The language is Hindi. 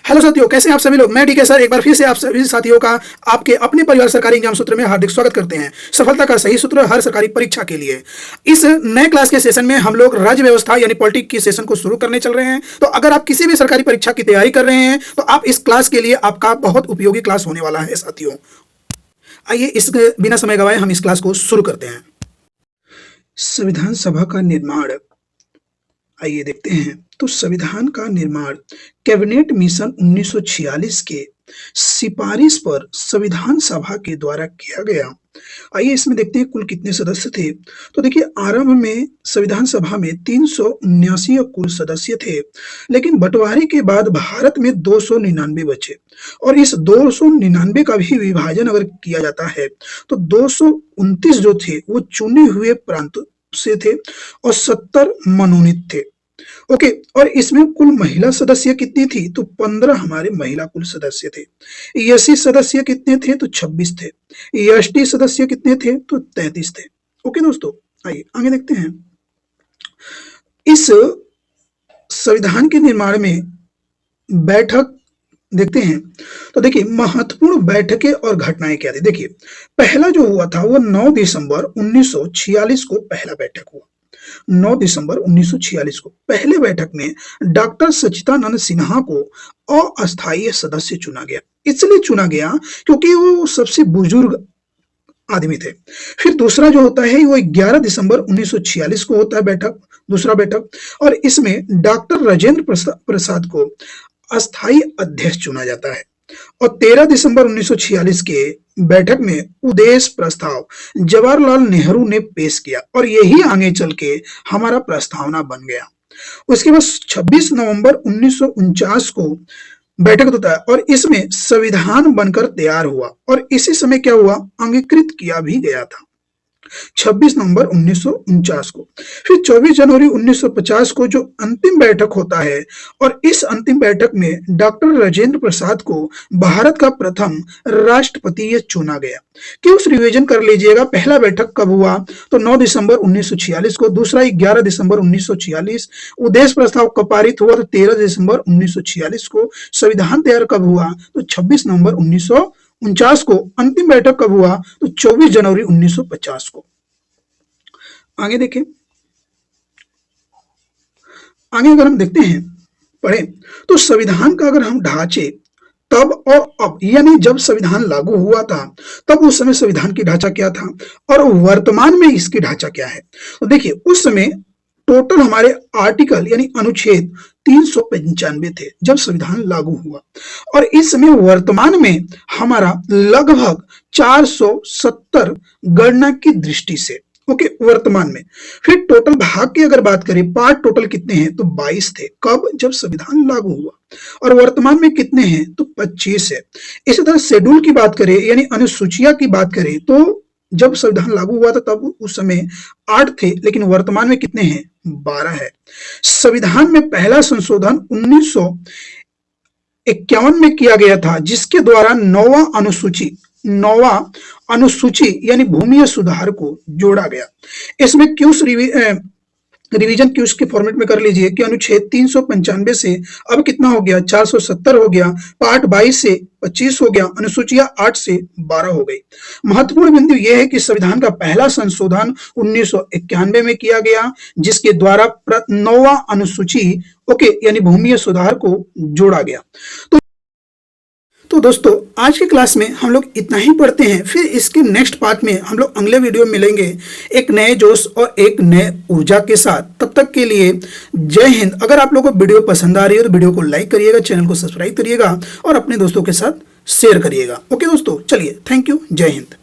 हेलो साथियों, कैसे हैं आप सभी लोग। मैं ठीक है सर। एक बार फिर से आप सभी साथियों का आपके अपने परिवार सरकारी एग्जाम सूत्र में हार्दिक स्वागत करते हैं। सफलता का सही सूत्र हर सरकारी परीक्षा के लिए। इस नए क्लास के सेशन में हम लोग राज्य व्यवस्था यानी पॉलिटिक्स की सेशन को शुरू करने चल रहे हैं। तो अगर आप किसी भी सरकारी परीक्षा की तैयारी कर रहे हैं तो आप इस क्लास के लिए आपका बहुत उपयोगी क्लास होने वाला है साथियों। आइए इस बिना समय गवाए हम इस क्लास को शुरू करते हैं। संविधान सभा का निर्माण, आइए देखते हैं। तो संविधान का निर्माण कैबिनेट मिशन 1946 के सिफारिश पर संविधान सभा के द्वारा किया गया। आइए इसमें देखते हैं कुल कितने सदस्य थे। तो देखिए, आरंभ में संविधान सभा में 379 कुल सदस्य थे, लेकिन बंटवारे के बाद भारत में 299 बचे। और इस 299 का भी विभाजन अगर किया जाता है तो 229 जो थे वो चुने हुए प्रांत से थे और 70 मनोनीत थे। ओके, और इसमें कुल महिला सदस्य कितनी थी? तो 15 हमारे महिला कुल सदस्य थे। एससी सदस्य कितने थे? तो 26 थे। एसटी सदस्य कितने थे? तो 33 थे। ओके दोस्तों, आइए आगे देखते हैं। इस संविधान के निर्माण में बैठक देखते हैं। तो देखिए, महत्वपूर्ण बैठकें और घटनाएं क्या थी। देखिए, पहला जो हुआ था वो 9 दिसंबर 1946 को पहला बैठक हुआ। 9 दिसंबर 1946 को पहले बैठक में डॉक्टर सच्चिदानंद सिन्हा को अस्थायी सदस्य चुना गया। इसलिए चुना गया क्योंकि वो सबसे बुजुर्ग आदमी थे। फिर दूसरा जो होता है वो 11 दिसंबर 1946 को होता है बैठक, दूसरा बैठक, और इसमें डॉक्टर राजेंद्र प्रसाद को अस्थायी अध्यक्ष चुना जाता है। और 13 दिसंबर 1946 के बैठक में उद्देश्य प्रस्ताव जवाहरलाल नेहरू ने पेश किया और यही आगे चल के हमारा प्रस्तावना बन गया। उसके बाद 26 नवंबर 1949 को बैठक होता है और इसमें संविधान बनकर तैयार हुआ और इसी समय क्या हुआ, अंगीकृत किया भी गया था 26 नवंबर 1949 को। फिर 24 जनवरी 1950 को जो अंतिम बैठक होता है और इस अंतिम बैठक में डॉक्टर राजेंद्र प्रसाद को भारत का प्रथम राष्ट्रपति चुना गया। क्यों रिवीजन कर लीजिएगा। पहला बैठक कब हुआ? तो 9 दिसंबर 1946 को। दूसरा 11 दिसंबर 1946। उद्देश्य प्रस्ताव कब पारित हुआ? तो 13 दिसंबर 1946 को। संविधान तैयार कब हुआ? तो 26 नवंबर 1949 को। अंतिम बैठक कब हुआ? तो 24 जनवरी 1950 को। आगे देखें, आगे अगर हम देखते हैं, पढ़ें, तो संविधान का अगर हम ढांचे तब और अब, यानी जब संविधान लागू हुआ था तब उस समय संविधान की ढांचा क्या था और वर्तमान में इसकी ढांचा क्या है। तो देखिए, उस समय टोटल हमारे आर्टिकल यानी अनुच्छेद 395 थे जब संविधान लागू हुआ और इस समय वर्तमान में हमारा लगभग 470 गणना की दृष्टि से। ओके, वर्तमान में। फिर टोटल भाग की अगर बात करें, पार्ट टोटल कितने हैं? तो 22 थे। कब? जब संविधान लागू हुआ। और वर्तमान में कितने हैं? तो 25 है। इसी तरह शेड्यूल की बात करें यानी अनुसूचियां की बात करें तो जब संविधान लागू हुआ था तब उस समय 8 थे, लेकिन वर्तमान में कितने हैं? 12 है। संविधान में पहला संशोधन 1951 में किया गया था जिसके द्वारा नौवां अनुसूची यानी भूमि सुधार को जोड़ा गया। इसमें क्यूस रिवीजन क्यूस के फॉर्मेट में कर लीजिए कि अनुच्छेद 395 से अब कितना हो गया? 470 हो गया। पार्ट 22 से 25 हो गया। अनुसूचियां 8 से 12 हो गई। महत्वपूर्ण बिंदु यह है कि संविधान का पहला संशोधन 1991 में किया गया जिसके द्वारा 9वां अनुसूची यानी भूमि सुधार को जोड़ा गया। तो दोस्तों, आज की क्लास में हम लोग इतना ही पढ़ते हैं। फिर इसके नेक्स्ट पार्ट में हम लोग अगले वीडियो में मिलेंगे एक नए जोश और एक नए ऊर्जा के साथ। तब तक के लिए जय हिंद। अगर आप लोगों को वीडियो पसंद आ रही है तो वीडियो को लाइक करिएगा, चैनल को सब्सक्राइब करिएगा और अपने दोस्तों के साथ शेयर करिएगा। ओके दोस्तों, चलिए, थैंक यू, जय हिंद।